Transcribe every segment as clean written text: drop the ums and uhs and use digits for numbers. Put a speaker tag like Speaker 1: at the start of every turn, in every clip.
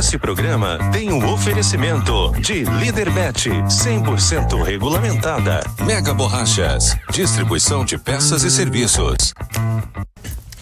Speaker 1: Esse programa tem o oferecimento de Líderbet, 100% regulamentada. Mega Borrachas, distribuição de peças e serviços.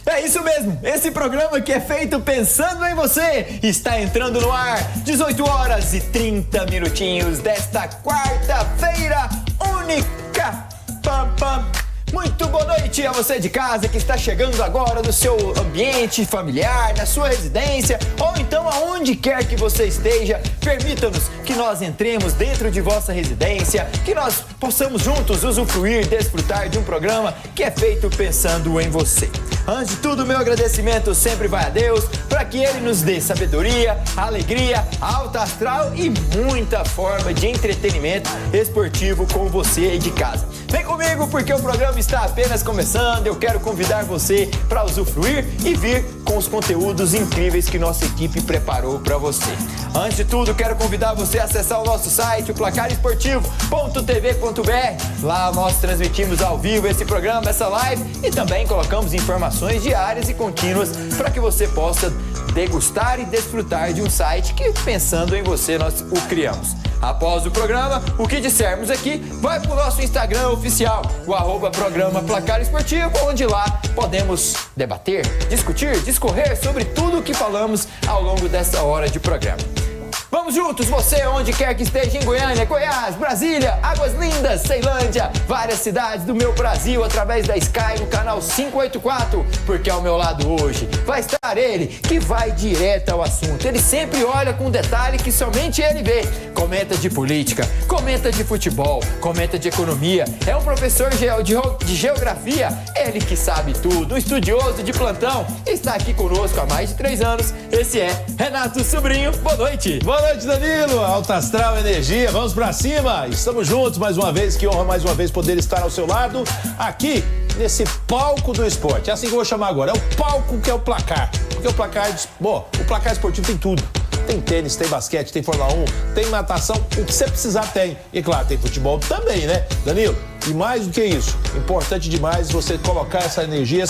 Speaker 2: É isso mesmo, esse programa que é feito pensando em você está entrando no ar, 18 horas e 30 minutinhos desta quarta-feira única. Pam, pam. Muito boa noite a você de casa que está chegando agora no seu ambiente familiar, na sua residência ou então aonde quer que você esteja. Permita-nos que nós entremos dentro de vossa residência, que nós possamos juntos usufruir, desfrutar de um programa que é feito pensando em você. Antes de tudo, meu agradecimento sempre vai a Deus para que Ele nos dê sabedoria, alegria, alta astral e muita forma de entretenimento esportivo com você aí de casa. Vem comigo porque o programa está apenas começando. Eu quero convidar você para usufruir e vir com os conteúdos incríveis que nossa equipe preparou para você. Antes de tudo, quero convidar você a acessar o nosso site, o placaresportivo.tv.br. Lá nós transmitimos ao vivo esse programa, essa live e também colocamos informações diárias e contínuas para que você possa degustar e desfrutar de um site que, pensando em você, nós o criamos. Após o programa, o que dissermos aqui vai para o nosso Instagram oficial, o @programa Placar Esportivo, onde lá podemos debater, discutir, discorrer sobre tudo o que falamos ao longo dessa hora de programa. Vamos juntos, você onde quer que esteja em Goiânia, Goiás, Brasília, Águas Lindas, Ceilândia, várias cidades do meu Brasil através da Sky no canal 584, porque ao meu lado hoje vai estar ele, que vai direto ao assunto. Ele sempre olha com detalhe que somente ele vê. Comenta de política, comenta de futebol, comenta de economia. É um professor de geografia, ele que sabe tudo, um estudioso de plantão. Está aqui conosco há mais de 3 anos. Esse é Renato Sobrinho. Boa noite.
Speaker 3: Boa noite, Danilo. Alta astral, energia, vamos pra cima. Estamos juntos mais uma vez, que honra mais uma vez poder estar ao seu lado, aqui nesse palco do esporte. É assim que eu vou chamar agora, é o palco que é o placar. Porque o placar, o placar esportivo tem tudo. Tem tênis, tem basquete, tem Fórmula 1, tem natação, o que você precisar tem. E claro, tem futebol também, né, Danilo? E mais do que isso, importante demais você colocar essa energia,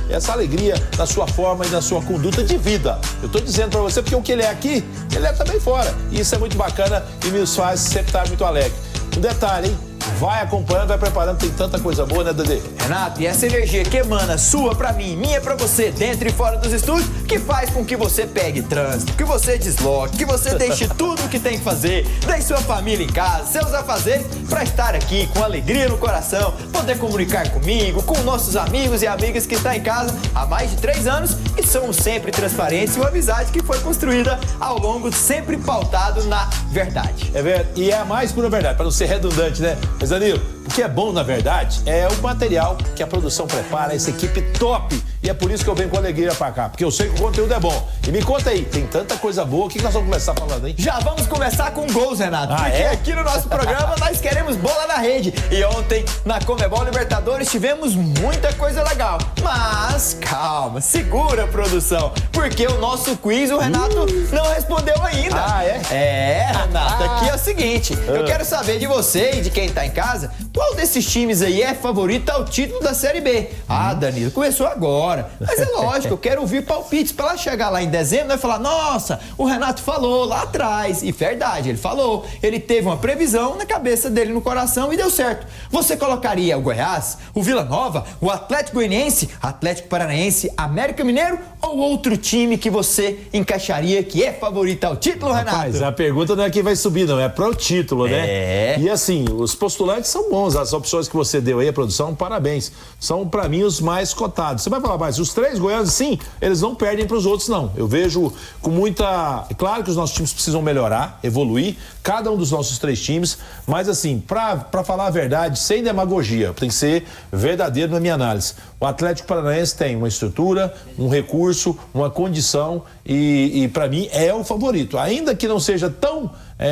Speaker 3: essa alegria na sua forma e na sua conduta de vida. Eu tô dizendo pra você porque o que ele é aqui, ele é também fora. E isso é muito bacana e me faz sempre estar muito alegre. Um detalhe, hein? Vai acompanhando, vai preparando, tem tanta coisa boa, né, Dede?
Speaker 2: Renato, e essa energia que emana sua pra mim, minha pra você, dentro e fora dos estúdios, que faz com que você pegue trânsito, que você desloque, que você deixe tudo o que tem que fazer, deixe sua família em casa, seus afazeres, pra estar aqui com alegria no coração, poder comunicar comigo, com nossos amigos e amigas que estão em casa há mais de 3 anos e somos sempre transparentes e uma amizade que foi construída ao longo, sempre pautado na verdade.
Speaker 3: É verdade, e é a mais pura verdade, pra não ser redundante, né? Mas, Danilo, o que é bom, na verdade, é o material que a produção prepara, essa equipe top. E é por isso que eu venho com alegria pra cá, porque eu sei que o conteúdo é bom. E me conta aí, tem tanta coisa boa, o que nós vamos começar falando, hein?
Speaker 2: Já vamos começar com gols, Renato, porque aqui no nosso programa nós queremos bola na rede. E ontem, na Conmebol Libertadores, tivemos muita coisa legal. Mas, calma, segura, produção, porque o nosso quiz, o Renato não respondeu ainda.
Speaker 3: Ah, é?
Speaker 2: É, Renato, aqui é o seguinte, eu quero saber de você e de quem tá em casa, qual desses times aí é favorito ao título da Série B? Ah, Danilo, começou agora. Mas é lógico, eu quero ouvir palpites para ela chegar lá em dezembro, nós falar, nossa, o Renato falou lá atrás. E verdade, ele falou. Ele teve uma previsão na cabeça dele, no coração, e deu certo. Você colocaria o Goiás, o Vila Nova, o Atlético Goianiense, Atlético Paranaense, América Mineiro ou outro time que você encaixaria que é favorito ao título, Renato?
Speaker 3: Rapaz, a pergunta não é quem vai subir, não, é pro título, né?
Speaker 2: É.
Speaker 3: E assim, os postulantes são bons, as opções que você deu aí, a produção, parabéns. São, pra mim, os mais cotados. Você vai falar, mas os 3 goianos, sim, eles não perdem pros outros, não. Eu vejo com muita... É claro que os nossos times precisam melhorar, evoluir, cada um dos nossos 3 times, mas assim, pra falar a verdade, sem demagogia, tem que ser verdadeiro na minha análise. O Atlético Paranaense tem uma estrutura, um recurso, uma condição e para mim é o favorito. Ainda que não seja tão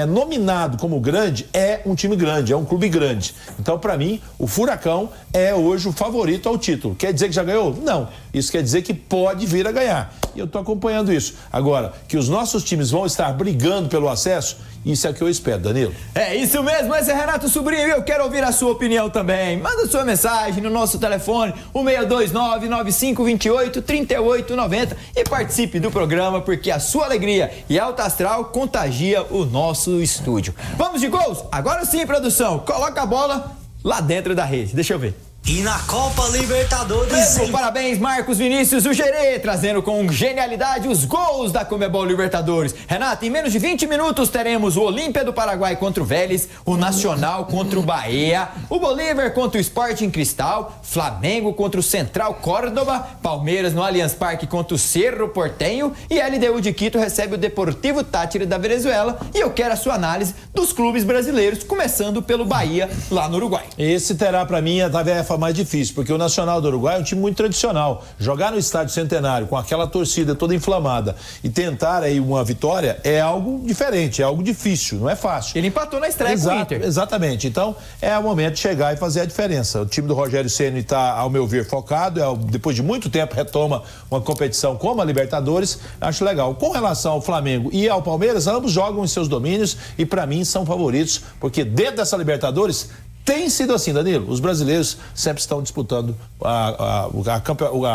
Speaker 3: nominado como grande, é um time grande, é um clube grande. Então, para mim, o Furacão é hoje o favorito ao título. Quer dizer que já ganhou? Não. Isso quer dizer que pode vir a ganhar. E eu estou acompanhando isso. Agora, que os nossos times vão estar brigando pelo acesso, isso é o que eu espero, Danilo.
Speaker 2: É isso mesmo, esse é Renato Sobrinho e eu quero ouvir a sua opinião também. Manda sua mensagem no nosso telefone, o 629-9528-3890 e participe do programa porque a sua alegria e alta astral contagia o nosso estúdio. Vamos de gols? Agora sim, produção, coloca a bola lá dentro da rede, deixa eu ver.
Speaker 4: E na Copa Libertadores...
Speaker 2: Parabéns, Marcos Vinícius Ugerê, trazendo com genialidade os gols da Conmebol Libertadores. Renato, em menos de 20 minutos teremos o Olímpia do Paraguai contra o Vélez, o Nacional contra o Bahia, o Bolívar contra o Sporting Cristal, Flamengo contra o Central Córdoba, Palmeiras no Allianz Parque contra o Cerro Porteño e a LDU de Quito recebe o Deportivo Táchira da Venezuela. E eu quero a sua análise dos clubes brasileiros, começando pelo Bahia, lá no Uruguai.
Speaker 3: Esse terá para mim a tarefa mais difícil, porque o Nacional do Uruguai é um time muito tradicional. Jogar no Estádio Centenário com aquela torcida toda inflamada e tentar aí uma vitória é algo diferente, é algo difícil, não é fácil.
Speaker 2: Ele empatou na estreia com o Inter.
Speaker 3: Exatamente. Então, é o momento de chegar e fazer a diferença. O time do Rogério Ceni está, ao meu ver, focado, depois de muito tempo retoma uma competição como a Libertadores, acho legal. Com relação ao Flamengo e ao Palmeiras, ambos jogam em seus domínios e para mim são favoritos, porque dentro dessa Libertadores tem sido assim, Danilo. Os brasileiros sempre estão disputando a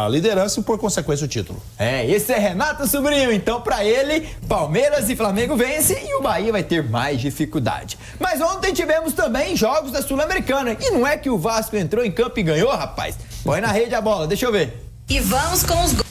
Speaker 3: liderança e, por consequência, o título.
Speaker 2: Esse é Renato Sobrinho. Então, para ele, Palmeiras e Flamengo vencem e o Bahia vai ter mais dificuldade. Mas ontem tivemos também jogos da Sul-Americana. E não é que o Vasco entrou em campo e ganhou, rapaz? Põe na rede a bola, deixa eu ver.
Speaker 5: E vamos com os gols.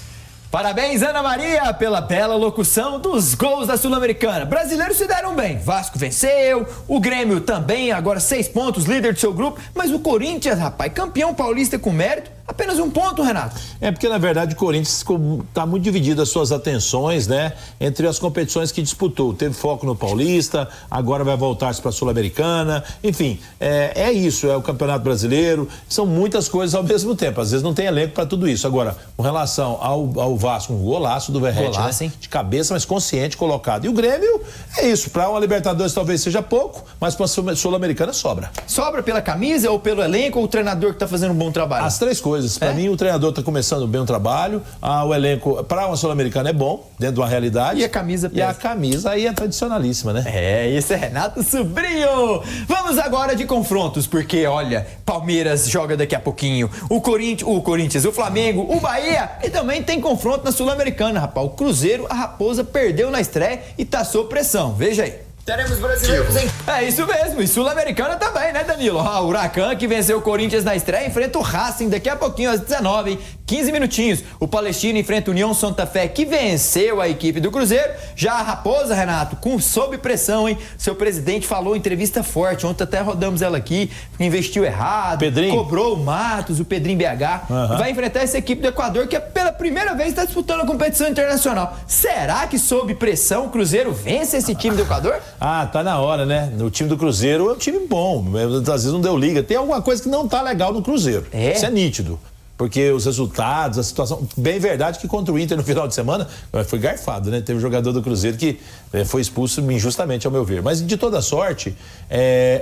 Speaker 2: Parabéns, Ana Maria, pela bela locução dos gols da Sul-Americana. Brasileiros se deram bem. Vasco venceu, o Grêmio também, agora 6 pontos, líder do seu grupo. Mas o Corinthians, rapaz, campeão paulista com mérito, apenas 1 ponto, Renato.
Speaker 3: É porque, na verdade, o Corinthians está muito dividido as suas atenções, né? Entre as competições que disputou. Teve foco no Paulista, agora vai voltar-se para a Sul-Americana. Enfim, é isso, é o Campeonato Brasileiro. São muitas coisas ao mesmo tempo. Às vezes não tem elenco para tudo isso. Agora, com relação ao Vasco, um golaço do Verratti, né? De cabeça, mas consciente, colocado. E o Grêmio, é isso. Para uma Libertadores talvez seja pouco, mas para a Sul-Americana sobra.
Speaker 2: Sobra pela camisa ou pelo elenco ou o treinador que está fazendo um bom trabalho?
Speaker 3: As três coisas. Para mim, o treinador está começando bem o trabalho, o elenco para uma Sul-Americana é bom, dentro de uma realidade.
Speaker 2: E a camisa pesa.
Speaker 3: E a camisa aí é tradicionalíssima, né?
Speaker 2: Esse é Renato Sobrinho. Vamos agora de confrontos, porque, olha, Palmeiras joga daqui a pouquinho, o Corinthians, o Flamengo, o Bahia e também tem confronto na Sul-Americana, rapaz. O Cruzeiro, a Raposa, perdeu na estreia e taçou pressão. Veja aí. Teremos brasileiros, hein? É isso mesmo, e Sul-Americana também, né, Danilo? O Huracan, que venceu o Corinthians na estreia, enfrenta o Racing daqui a pouquinho, às 19, hein? 15 minutinhos. O Palestino enfrenta o União Santa Fé, que venceu a equipe do Cruzeiro. Já a Raposa, Renato, sob pressão, hein? Seu presidente falou em entrevista forte, ontem até rodamos ela aqui, investiu errado,
Speaker 3: Pedrinho.
Speaker 2: Cobrou o Matos, o Pedrinho BH. Vai enfrentar essa equipe do Equador, que pela primeira vez está disputando a competição internacional. Será que sob pressão o Cruzeiro vence esse time do Equador?
Speaker 3: Tá na hora, né? O time do Cruzeiro é um time bom, às vezes não deu liga. Tem alguma coisa que não tá legal no Cruzeiro. Isso é nítido. Porque os resultados, a situação... Bem verdade que contra o Inter no final de semana foi garfado, né? Teve um jogador do Cruzeiro que foi expulso injustamente, ao meu ver. Mas, de toda sorte,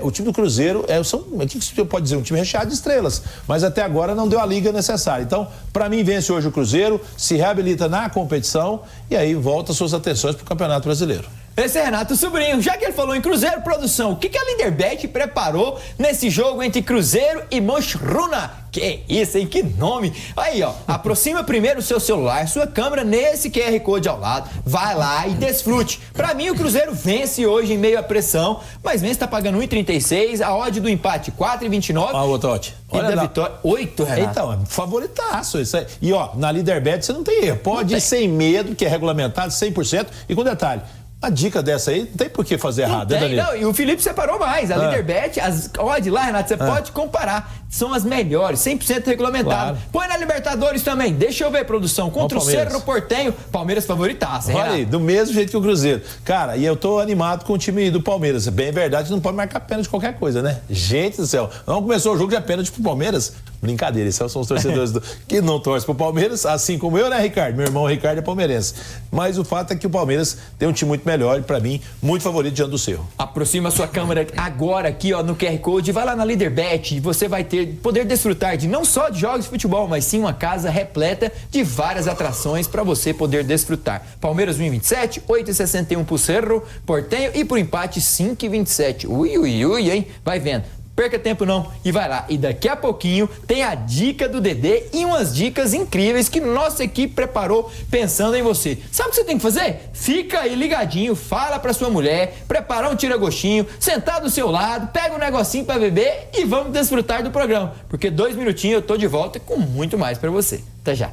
Speaker 3: o time do Cruzeiro o que você pode dizer? Um time recheado de estrelas. Mas até agora não deu a liga necessária. Então, para mim, vence hoje o Cruzeiro, se reabilita na competição e aí volta suas atenções para o Campeonato Brasileiro.
Speaker 2: Esse é Renato Sobrinho. Já que ele falou em Cruzeiro, produção, o que a Linderbet preparou nesse jogo entre Cruzeiro e Monchruna? Que isso, hein? Que nome! Aí, ó, aproxima primeiro o seu celular, sua câmera nesse QR Code ao lado, vai lá e desfrute. Pra mim, o Cruzeiro vence hoje em meio à pressão, mas vence tá pagando 1,36, a odd do empate 4,29.
Speaker 3: A outra odd.
Speaker 2: Olha da vitória, 8, Renato.
Speaker 3: Então, é favoritaço isso aí. E, ó, na Linderbet você não tem erro. Pode ir sem medo, que é regulamentado, 100%. E com detalhe, a dica dessa aí, não tem por que fazer errado, né, Danilo?
Speaker 2: Não, e o Felipe separou mais. A Linderbet, as odds lá, Renato, você pode comparar. São as melhores, 100% regulamentado. Claro. Põe na Libertadores também. Deixa eu ver, produção. Contra o Cerro Porteño, Palmeiras favoritaço, hein,
Speaker 3: Olha aí, do mesmo jeito que o Cruzeiro. Cara, e eu tô animado com o time do Palmeiras. Bem verdade, não pode marcar pênalti de qualquer coisa, né? Gente do céu. Não começou o jogo, já pênalti pro Palmeiras. Brincadeira, esses são os torcedores que não torcem pro Palmeiras, assim como eu, né, Ricardo? Meu irmão Ricardo é palmeirense. Mas o fato é que o Palmeiras tem um time muito melhor e, pra mim, muito favorito diante do Cerro.
Speaker 2: Aproxima a sua câmera agora aqui, ó, no QR Code. Vai lá na Líderbet e você vai poder desfrutar de não só de jogos de futebol, mas sim uma casa repleta de várias atrações para você poder desfrutar. Palmeiras 1,27, 8,61 pro Cerro, Portenho e por empate 5,27. Ui, hein? Vai vendo. Perca tempo não e vai lá. E daqui a pouquinho tem a dica do Dedê e umas dicas incríveis que nossa equipe preparou pensando em você. Sabe o que você tem que fazer? Fica aí ligadinho, fala pra sua mulher, prepara um tira-gostinho, sentar do seu lado, pega um negocinho pra beber e vamos desfrutar do programa. Porque 2 minutinhos eu tô de volta com muito mais pra você. Até já.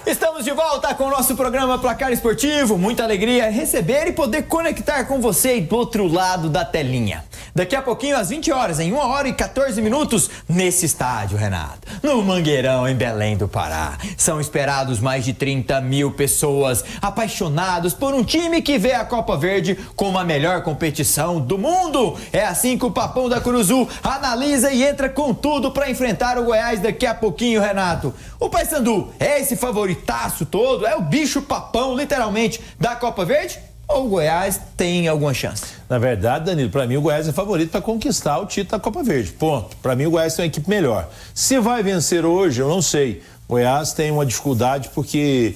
Speaker 2: Estamos de volta com o nosso programa Placar Esportivo. Muita alegria receber e poder conectar com você aí do outro lado da telinha. Daqui a pouquinho, às 20 horas, em 1 hora e 14 minutos, nesse estádio, Renato, no Mangueirão, em Belém do Pará. São esperados mais de 30 mil pessoas apaixonados por um time que vê a Copa Verde como a melhor competição do mundo. É assim que o Papão da Curuzu analisa e entra com tudo para enfrentar o Goiás daqui a pouquinho, Renato. O Paysandu é esse favoritaço todo? É o bicho papão, literalmente, da Copa Verde? Ou o Goiás tem alguma chance?
Speaker 3: Na verdade, Danilo, para mim o Goiás é favorito para conquistar o título da Copa Verde. Ponto. Para mim o Goiás tem uma equipe melhor. Se vai vencer hoje, eu não sei. O Goiás tem uma dificuldade porque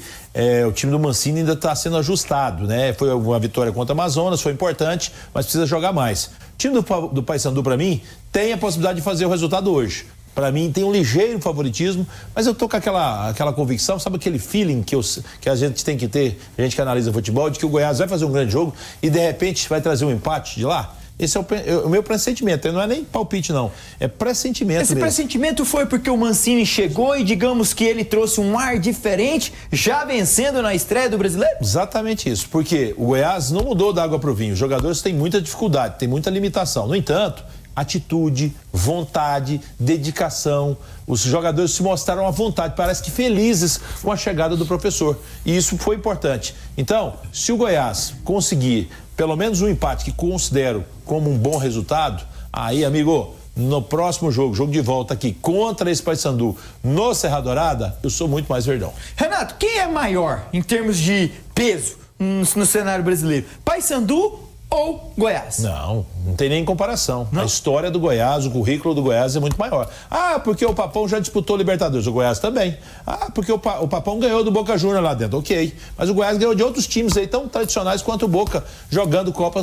Speaker 3: o time do Mancini ainda está sendo ajustado, né? Foi uma vitória contra o Amazonas, foi importante, mas precisa jogar mais. O time do Paysandu, para mim, tem a possibilidade de fazer o resultado hoje. Para mim tem um ligeiro favoritismo, mas eu tô com aquela convicção, sabe aquele feeling que a gente tem que ter, a gente que analisa futebol, de que o Goiás vai fazer um grande jogo e de repente vai trazer um empate de lá? Esse é o meu pressentimento, não é nem palpite não, é pressentimento
Speaker 2: Esse
Speaker 3: mesmo.
Speaker 2: pressentimento foi porque o Mancini chegou e digamos que ele trouxe um ar diferente, já vencendo na estreia do Brasileiro?
Speaker 3: Exatamente isso, porque o Goiás não mudou da água pro vinho, os jogadores têm muita dificuldade, têm muita limitação, no entanto, atitude, vontade, dedicação. Os jogadores se mostraram à vontade, parece que felizes com a chegada do professor. E isso foi importante. Então, se o Goiás conseguir pelo menos um empate que considero como um bom resultado, aí, amigo, no próximo jogo de volta aqui contra esse Paysandu no Serra Dourada, eu sou muito mais verdão.
Speaker 2: Renato, quem é maior em termos de peso no cenário brasileiro? Paysandu ou Goiás?
Speaker 3: Não tem nem comparação.
Speaker 2: Não?
Speaker 3: A história do Goiás, o currículo do Goiás é muito maior. Ah, porque o Papão já disputou Libertadores, o Goiás também. Ah, porque o Papão ganhou do Boca Juniors lá dentro, ok. Mas o Goiás ganhou de outros times aí tão tradicionais quanto o Boca, jogando Copa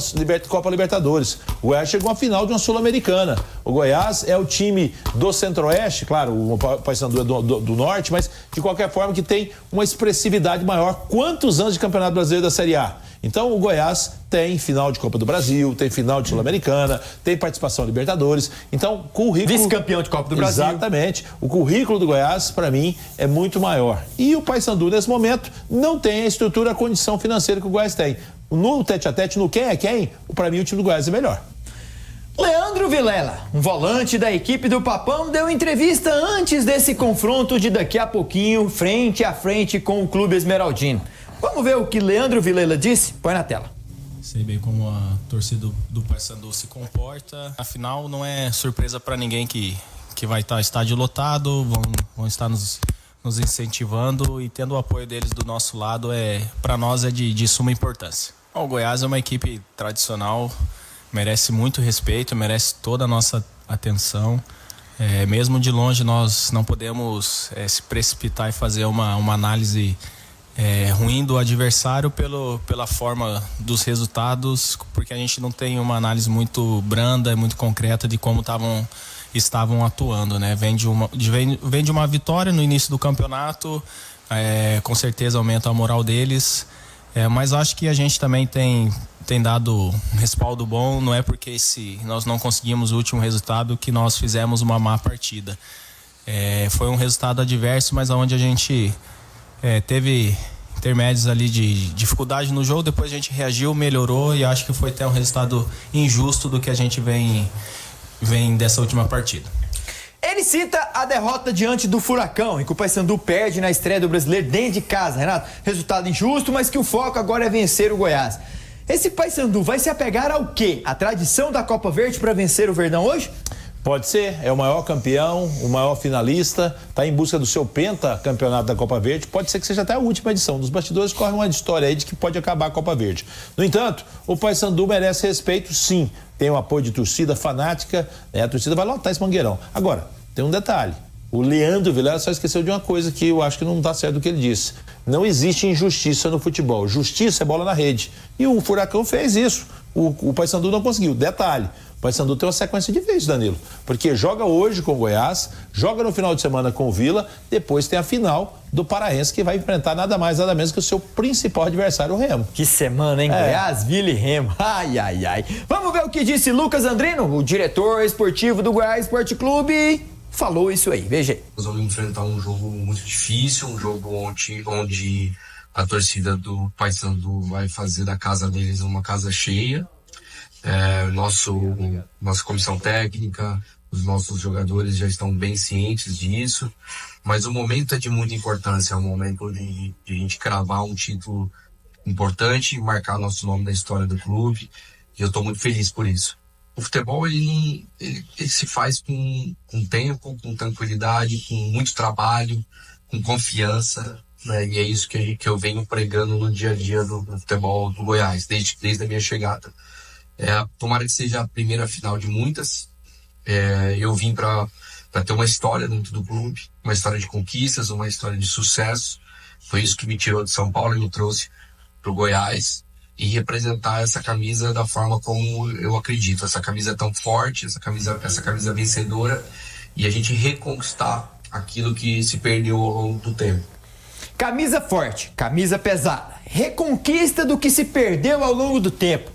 Speaker 3: Libertadores. O Goiás chegou à final de uma Sul-Americana. O Goiás é o time do Centro-Oeste, claro, o Paysandu é do Norte, mas de qualquer forma que tem uma expressividade maior. Quantos anos de Campeonato Brasileiro da Série A? Então o Goiás tem final de Copa do Brasil, tem final de Sul-Americana, tem participação em Libertadores. Então, currículo...
Speaker 2: Vice-campeão de Copa do Brasil.
Speaker 3: Exatamente. O currículo do Goiás, para mim, é muito maior. E o Paysandu, nesse momento, não tem a estrutura, a condição financeira que o Goiás tem. No tete-a-tete, no quem é quem, para mim o time do Goiás é melhor.
Speaker 2: Leandro Vilela, um volante da equipe do Papão, deu entrevista antes desse confronto de daqui a pouquinho, frente a frente com o Clube Esmeraldino. Vamos ver o que Leandro Vilela disse? Põe na tela.
Speaker 5: Sei bem como a torcida do Paysandu se comporta. Afinal, não é surpresa para ninguém que vai estar estádio lotado, vão estar nos incentivando e tendo o apoio deles do nosso lado, para nós é de suma importância. O Goiás é uma equipe tradicional, merece muito respeito, merece toda a nossa atenção. Mesmo de longe, nós não podemos se precipitar e fazer uma análise ruim do adversário pela forma dos resultados, porque a gente não tem uma análise muito branda e muito concreta de como estavam atuando, né? Vem de uma vitória no início do campeonato, com certeza aumenta a moral deles, mas acho que a gente também tem dado um respaldo bom. Não é porque nós não conseguimos o último resultado que nós fizemos uma má partida. Foi um resultado adverso, mas onde a gente teve intermédios ali de dificuldade no jogo, depois a gente reagiu, melhorou e acho que foi até um resultado injusto do que a gente vem dessa última partida.
Speaker 2: Ele Ele cita a derrota diante do Furacão, em que o Paysandu perde na estreia do Brasileiro dentro de casa, Renato. Resultado injusto, mas que o foco agora é vencer o Goiás. Esse Paysandu vai se apegar ao quê? A tradição da Copa Verde para vencer o Verdão hoje?
Speaker 3: Pode ser, é o maior campeão, o maior finalista, está em busca do seu pentacampeonato da Copa Verde, pode ser que seja até a última edição. Dos bastidores corre uma história aí de que pode acabar a Copa Verde. No entanto, o Paysandu merece respeito, sim. Tem o apoio de torcida fanática, né? A torcida vai lotar esse Mangueirão. Agora, tem um detalhe. O Leandro Vilela só esqueceu de uma coisa que eu acho que não está certo do que ele disse. Não existe injustiça no futebol. Justiça é bola na rede. E o Furacão fez isso. O Paysandu não conseguiu. Detalhe. O Paysandu tem uma sequência de vezes, Danilo, porque joga hoje com o Goiás, joga no final de semana com o Vila, depois tem a final do Paraense, que vai enfrentar nada mais, nada menos que o seu principal adversário, o Remo.
Speaker 2: Que semana, hein? Goiás, Vila e Remo. Ai, ai, ai. Vamos ver o que disse Lucas Andrino, o diretor esportivo do Goiás Esporte Clube. Falou isso aí, veja aí.
Speaker 6: Nós vamos enfrentar um jogo muito difícil, um jogo onde a torcida do Paysandu vai fazer da casa deles uma casa cheia. Nossa comissão técnica, os nossos jogadores já estão bem cientes disso, mas o momento é de muita importância, é um momento de a gente cravar um título importante, marcar nosso nome na história do clube, e eu estou muito feliz por isso. O futebol ele se faz com tempo, com tranquilidade, com muito trabalho, com confiança, né? E é isso que eu venho pregando no dia a dia do futebol do Goiás, desde a minha chegada. Tomara que seja a primeira final de muitas. Eu vim para ter uma história dentro do clube, uma história de conquistas, uma história de sucesso. Foi isso que me tirou de São Paulo e me trouxe para o Goiás, e representar essa camisa da forma como eu acredito. Essa camisa é tão forte, essa camisa vencedora, e a gente reconquistar aquilo que se perdeu ao longo do tempo.
Speaker 2: Camisa forte, camisa pesada, reconquista do que se perdeu ao longo do tempo.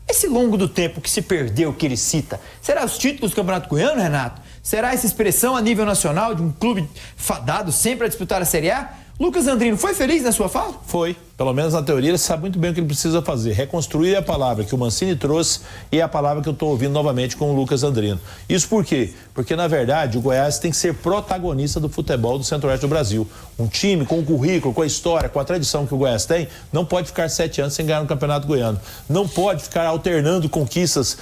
Speaker 2: Esse longo do tempo que se perdeu, que ele cita, será os títulos do Campeonato Goiano, Renato? Será essa expressão a nível nacional de um clube fadado sempre a disputar a Série A? Lucas Andrino, foi feliz na sua fala?
Speaker 3: Foi. Pelo menos na teoria ele sabe muito bem o que ele precisa fazer. Reconstruir a palavra que o Mancini trouxe e a palavra que eu estou ouvindo novamente com o Lucas Andrino. Isso por quê? Porque, na verdade, o Goiás tem que ser protagonista do futebol do Centro-Oeste do Brasil. Um time com o currículo, com a história, com a tradição que o Goiás tem, não pode ficar 7 anos sem ganhar no Campeonato Goiano. Não pode ficar alternando conquistas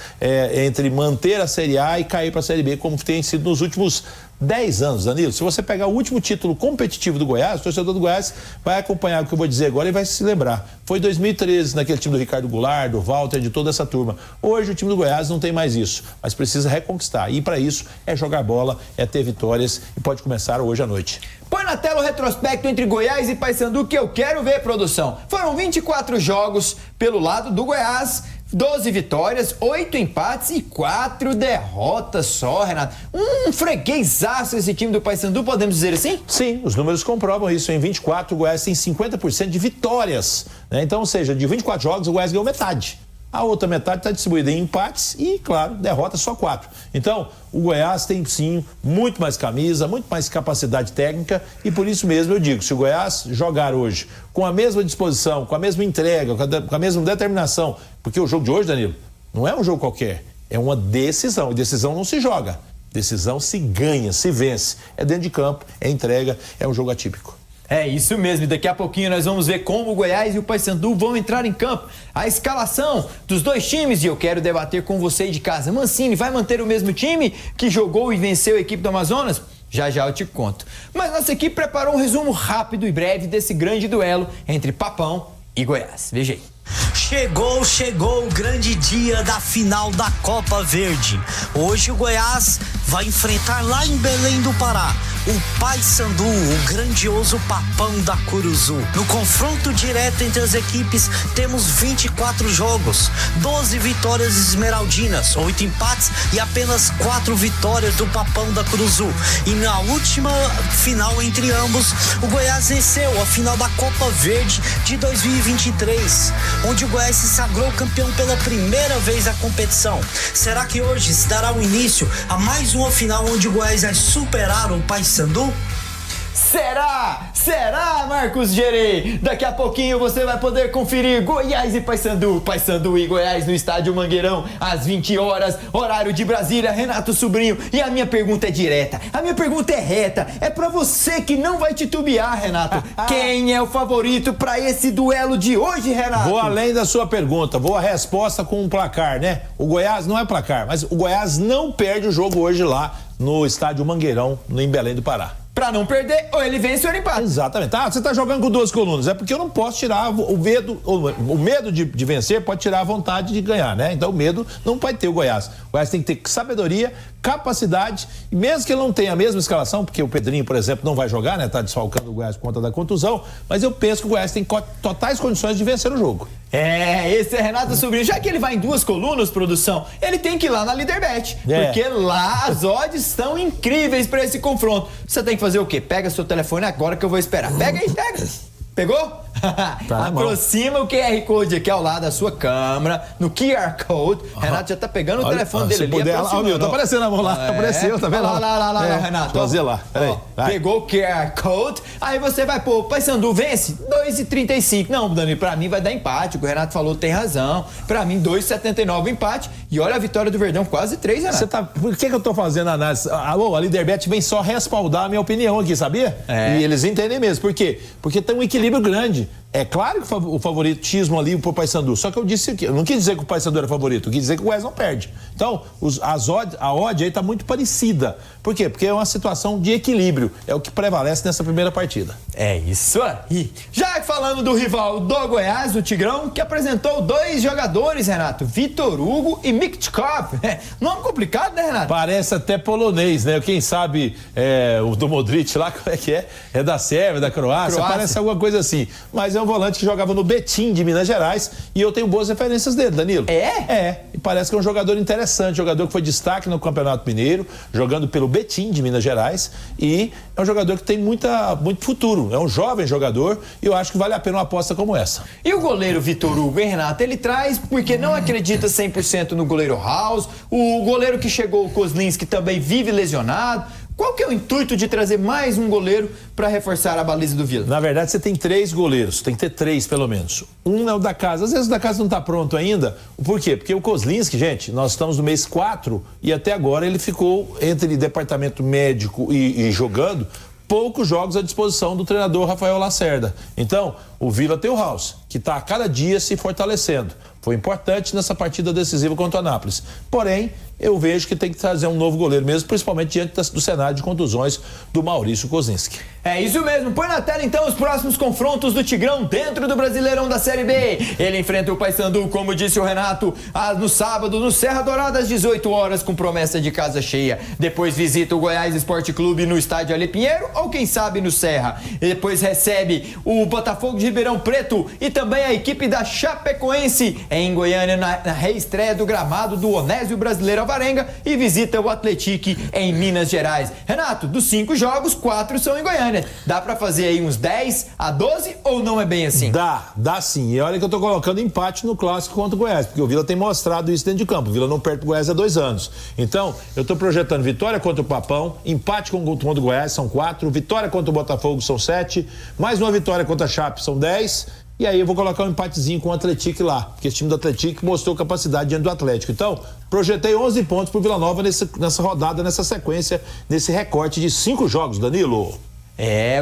Speaker 3: entre manter a Série A e cair para a Série B, como tem sido nos últimos 10 anos, Danilo. Se você pegar o último título competitivo do Goiás, o torcedor do Goiás vai acompanhar o que eu vou dizer agora e vai se lembrar. Foi 2013, naquele time do Ricardo Goulart, do Walter, de toda essa turma. Hoje o time do Goiás não tem mais isso, mas precisa reconquistar. E para isso é jogar bola, é ter vitórias, e pode começar hoje à noite.
Speaker 2: Põe na tela o retrospecto entre Goiás e Paysandu que eu quero ver, produção. Foram 24 jogos pelo lado do Goiás, 12 vitórias, 8 empates e 4 derrotas só, Renato. Um freguesaço esse time do Paysandu, podemos dizer assim?
Speaker 3: Sim, os números comprovam isso. Em 24, o Goiás tem 50% de vitórias, né? Então, ou seja, de 24 jogos, o Goiás ganhou metade. A outra metade está distribuída em empates e, claro, derrotas só 4. Então, o Goiás tem, sim, muito mais camisa, muito mais capacidade técnica, e por isso mesmo eu digo, se o Goiás jogar hoje com a mesma disposição, com a mesma entrega, com a mesma determinação, porque o jogo de hoje, Danilo, não é um jogo qualquer, é uma decisão, e decisão não se joga, decisão se ganha, se vence. É dentro de campo, é entrega, é um jogo atípico.
Speaker 2: É isso mesmo, e daqui a pouquinho nós vamos ver como o Goiás e o Paysandu vão entrar em campo. A escalação dos dois times, e eu quero debater com você aí de casa. Mancini vai manter o mesmo time que jogou e venceu a equipe do Amazonas? Já já eu te conto. Mas nossa equipe preparou um resumo rápido e breve desse grande duelo entre Papão e Goiás. Veja aí.
Speaker 4: Chegou o grande dia da final da Copa Verde. Hoje o Goiás vai enfrentar lá em Belém do Pará o Paysandu, o grandioso Papão da Curuzu. No confronto direto entre as equipes, temos 24 jogos, 12 vitórias esmeraldinas, 8 empates e apenas 4 vitórias do Papão da Curuzu. E na última final entre ambos, o Goiás venceu a final da Copa Verde de 2023, onde o Goiás se sagrou campeão pela primeira vez da competição. Será que hoje se dará o início a mais uma final onde o Goiás vai superar o Paysandu?
Speaker 2: Será? Será, Marcos Gerê? Daqui a pouquinho você vai poder conferir Goiás e Paysandu. Paysandu e Goiás no estádio Mangueirão, às 20 horas, horário de Brasília. Renato Sobrinho. E a minha pergunta é direta, a minha pergunta é reta. É pra você que não vai titubear, Renato. Quem é o favorito pra esse duelo de hoje, Renato?
Speaker 3: Vou além da sua pergunta, vou a resposta com um placar, né? O Goiás não é placar, mas o Goiás não perde o jogo hoje lá no estádio Mangueirão, em Belém do Pará.
Speaker 2: Pra não perder, ou ele vence ou ele empata.
Speaker 3: Exatamente. Ah, você tá jogando com 2 colunas. É porque eu não posso tirar o medo. O medo de vencer pode tirar a vontade de ganhar, né? Então o medo não pode ter o Goiás. O Goiás tem que ter sabedoria, capacidade, e mesmo que ele não tenha a mesma escalação, porque o Pedrinho, por exemplo, não vai jogar, né? Tá desfalcando o Goiás por conta da contusão, mas eu penso que o Goiás tem totais condições de vencer o jogo.
Speaker 2: Esse é Renato Sobrinho. Já que ele vai em 2 colunas, produção, ele tem que ir lá na Líderbet. Porque lá as odds estão incríveis pra esse confronto. Você tem que fazer o quê? Pega seu telefone agora que eu vou esperar. Pega aí, pega. Pegou?
Speaker 3: Tá
Speaker 2: aproxima o QR Code aqui ao lado da sua câmera, no QR Code. Renato já tá pegando o telefone dele ali.
Speaker 3: Tá aparecendo a mão lá, apareceu, tá vendo?
Speaker 2: Lá, Renato.
Speaker 3: Fazer lá, peraí.
Speaker 2: Pegou o QR Code, aí você vai pôr, Paysandu vence 2,35. Não, Dani, pra mim vai dar empate, o que o Renato falou tem razão. Pra mim 2,79 empate, e olha a vitória do Verdão, quase 3, Renato.
Speaker 3: Por que eu tô fazendo a análise? A Líderbet vem só respaldar a minha opinião aqui, sabia? E eles entendem mesmo. Por quê? Porque tem um equilíbrio grande. É claro que o favoritismo ali pro Paysandu, só que eu disse que eu não quis dizer que o Paysandu era favorito, eu quis dizer que o Goiás não perde. Então, a odd aí tá muito parecida. Por quê? Porque é uma situação de equilíbrio, é o que prevalece nessa primeira partida.
Speaker 2: É isso aí. Já falando do rival do Goiás, o Tigrão, que apresentou 2 jogadores, Renato, Vitor Hugo e Michkov. Nome complicado, né, Renato?
Speaker 3: Parece até polonês, né? Quem sabe o do Modric lá, como é que é? É da Sérvia, da Croácia, parece alguma coisa assim. Mas é um volante que jogava no Betim de Minas Gerais e eu tenho boas referências dele, Danilo. E parece que é um jogador interessante, jogador que foi destaque no Campeonato Mineiro, jogando pelo Betim de Minas Gerais, e é um jogador que tem muito futuro, é um jovem jogador e eu acho que vale a pena uma aposta como essa.
Speaker 2: E o goleiro Vitor Hugo, hein, Renato? Ele traz porque não acredita 100% no goleiro House, o goleiro que chegou, o Kozlinski, também vive lesionado. Qual que é o intuito de trazer mais um goleiro para reforçar a baliza do Vila?
Speaker 3: Na verdade, você tem 3 goleiros, tem que ter 3 pelo menos. Um é o da casa, às vezes o da casa não está pronto ainda. Por quê? Porque o Kozlinski, gente, nós estamos no mês 4 e até agora ele ficou entre departamento médico e jogando poucos jogos à disposição do treinador Rafael Lacerda. Então, o Vila tem o House, que está a cada dia se fortalecendo. Foi importante nessa partida decisiva contra o Anápolis. Porém, eu vejo que tem que trazer um novo goleiro mesmo, principalmente diante do cenário de contusões do Maurício Kozlinski.
Speaker 2: É isso mesmo. Põe na tela então os próximos confrontos do Tigrão dentro do Brasileirão da Série B. Ele enfrenta o Paysandu, como disse o Renato, no sábado, no Serra Dourada, às 18 horas, com promessa de casa cheia. Depois visita o Goiás Esporte Clube no estádio Ale Pinheiro, ou quem sabe no Serra. E depois recebe o Botafogo de Ribeirão Preto e também a equipe da Chapecoense em Goiânia, na reestreia do gramado do Onésio Brasileiro Alvarenga, e visita o Atlético em Minas Gerais. Renato, dos 5 jogos, 4 são em Goiânia. Dá pra fazer aí uns 10 a 12 ou não é bem assim?
Speaker 3: Dá sim. E olha que eu tô colocando empate no clássico contra o Goiás, porque o Vila tem mostrado isso dentro de campo. O Vila não perde o Goiás há 2 anos. Então, eu tô projetando vitória contra o Papão, empate contra o Goiás, são 4, vitória contra o Botafogo, são 7, mais uma vitória contra a Chape, são 10. E aí eu vou colocar um empatezinho com o Atlético lá, porque esse time do Atlético mostrou capacidade diante do Atlético. Então, projetei 11 pontos pro Vila Nova nessa rodada, nessa sequência, nesse recorte de 5 jogos, Danilo.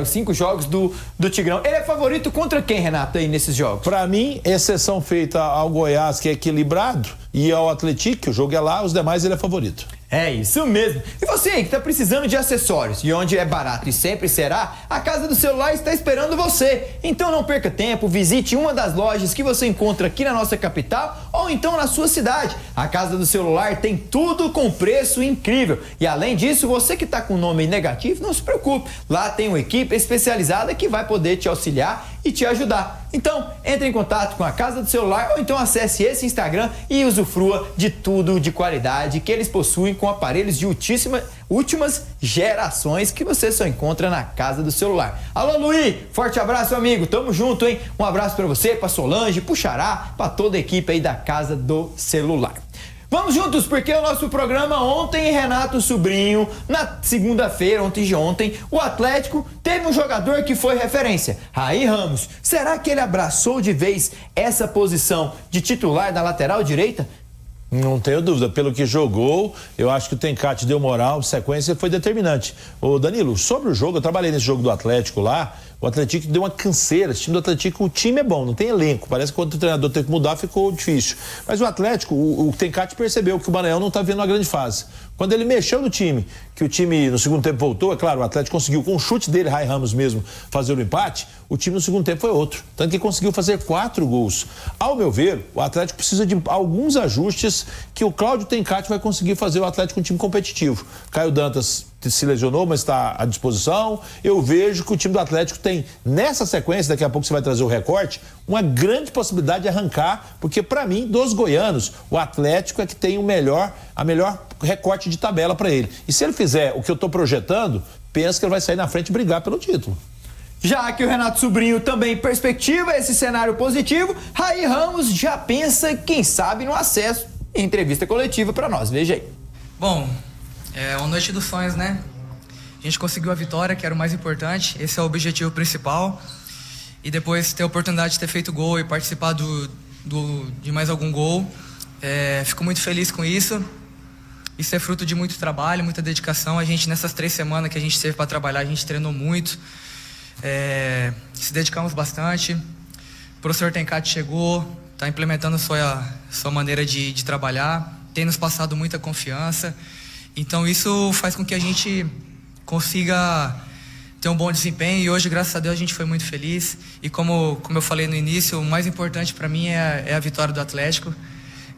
Speaker 2: Os 5 jogos do Tigrão. Ele é favorito contra quem, Renato, aí nesses jogos?
Speaker 3: Pra mim, exceção feita ao Goiás, que é equilibrado, e ao Atlético, que o jogo é lá, os demais ele é favorito.
Speaker 2: É isso mesmo. E você aí que tá precisando de acessórios, e onde é barato e sempre será, a Casa do Celular está esperando você. Então não perca tempo, visite uma das lojas que você encontra aqui na nossa capital ou então na sua cidade. A Casa do Celular tem tudo com preço incrível. E além disso, você que tá com nome negativo, não se preocupe. Lá tem uma equipe especializada que vai poder te auxiliar e te ajudar. Então, entre em contato com a Casa do Celular ou então acesse esse Instagram e usufrua de tudo de qualidade que eles possuem com aparelhos de últimas gerações que você só encontra na Casa do Celular. Alô, Luiz, forte abraço, amigo, tamo junto, hein? Um abraço pra você, pra Solange, pro Xará, pra toda a equipe aí da Casa do Celular. Vamos juntos, porque o nosso programa ontem, Renato Sobrinho, na segunda-feira, ontem, o Atlético teve um jogador que foi referência, Raí Ramos. Será que ele abraçou de vez essa posição de titular da lateral direita?
Speaker 3: Não tenho dúvida, pelo que jogou, eu acho que o Tencate deu moral, sequência foi determinante. Ô Danilo, sobre o jogo, eu trabalhei nesse jogo do Atlético lá, o Atlético deu uma canseira, esse time do Atlético, o time é bom, não tem elenco, parece que quando o treinador teve que mudar ficou difícil. Mas o Atlético, o Tencate percebeu que o Maranhão não está vendo uma grande fase. Quando ele mexeu no time, que o time no segundo tempo voltou, é claro, o Atlético conseguiu com o chute dele, Raí Ramos mesmo, fazer o empate, o time no segundo tempo foi outro. Tanto que conseguiu fazer 4 gols. Ao meu ver, o Atlético precisa de alguns ajustes que o Cláudio Tencate vai conseguir fazer o Atlético um time competitivo. Caio Dantas se lesionou, mas está à disposição. Eu vejo que o time do Atlético tem, nessa sequência, daqui a pouco você vai trazer o recorte, uma grande possibilidade de arrancar, porque para mim, dos goianos, o Atlético é que tem a melhor recorte de tabela para ele. E se ele fizer o que eu estou projetando, penso que ele vai sair na frente e brigar pelo título.
Speaker 2: Já que o Renato Sobrinho também perspectiva esse cenário positivo, Raí Ramos já pensa, quem sabe, no acesso em entrevista coletiva para nós. Veja aí.
Speaker 7: Bom, é uma noite dos sonhos, né? A gente conseguiu a vitória, que era o mais importante. Esse é o objetivo principal. E depois ter a oportunidade de ter feito gol e participar de mais algum gol. Fico muito feliz com isso. Isso é fruto de muito trabalho, muita dedicação. A gente, nessas 3 semanas que a gente teve para trabalhar, a gente treinou muito. Se dedicamos bastante. O professor Tencate chegou, está implementando sua maneira de trabalhar, tem nos passado muita confiança. Então isso faz com que a gente consiga ter um bom desempenho e hoje, graças a Deus, a gente foi muito feliz. E como eu falei no início, o mais importante para mim é a vitória do Atlético.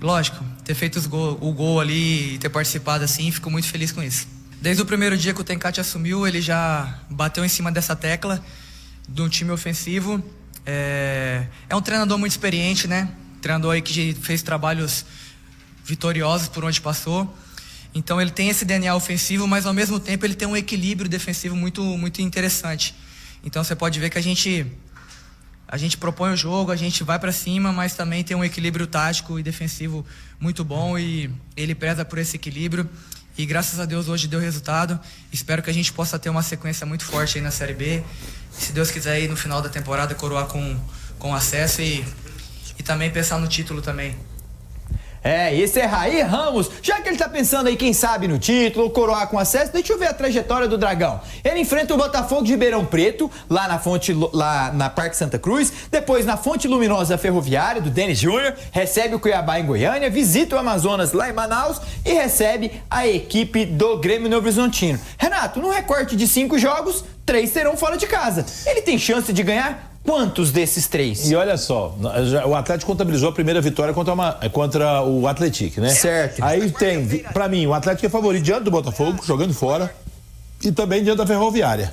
Speaker 7: Lógico, ter feito o gol ali e ter participado assim, fico muito feliz com isso. Desde o primeiro dia que o Tencate assumiu, ele já bateu em cima dessa tecla do time ofensivo. É um treinador muito experiente, né? Treinador aí que fez trabalhos vitoriosos por onde passou. Então ele tem esse DNA ofensivo, mas ao mesmo tempo ele tem um equilíbrio defensivo muito, muito interessante. Então você pode ver que a gente propõe o jogo, a gente vai para cima, mas também tem um equilíbrio tático e defensivo muito bom e ele preza por esse equilíbrio. E graças a Deus hoje deu resultado. Espero que a gente possa ter uma sequência muito forte aí na Série B. Se Deus quiser aí no final da temporada coroar com acesso e também pensar no título também.
Speaker 2: Esse é Raí Ramos. Já que ele tá pensando aí, quem sabe, no título, coroar com acesso, deixa eu ver a trajetória do Dragão. Ele enfrenta o Botafogo de Ribeirão Preto, lá na Parque Santa Cruz, depois na Fonte Luminosa Ferroviária, do Denis Júnior, recebe o Cuiabá em Goiânia, visita o Amazonas lá em Manaus e recebe a equipe do Grêmio Novo Horizontino. Renato, no recorte de 5 jogos, 3 serão fora de casa. Ele tem chance de ganhar quantos desses 3?
Speaker 3: E olha só, o Atlético contabilizou a primeira vitória contra o Atlético, né?
Speaker 2: Certo.
Speaker 3: Aí tem, pra mim, o Atlético é favorito diante do Botafogo, jogando fora, e também diante da Ferroviária.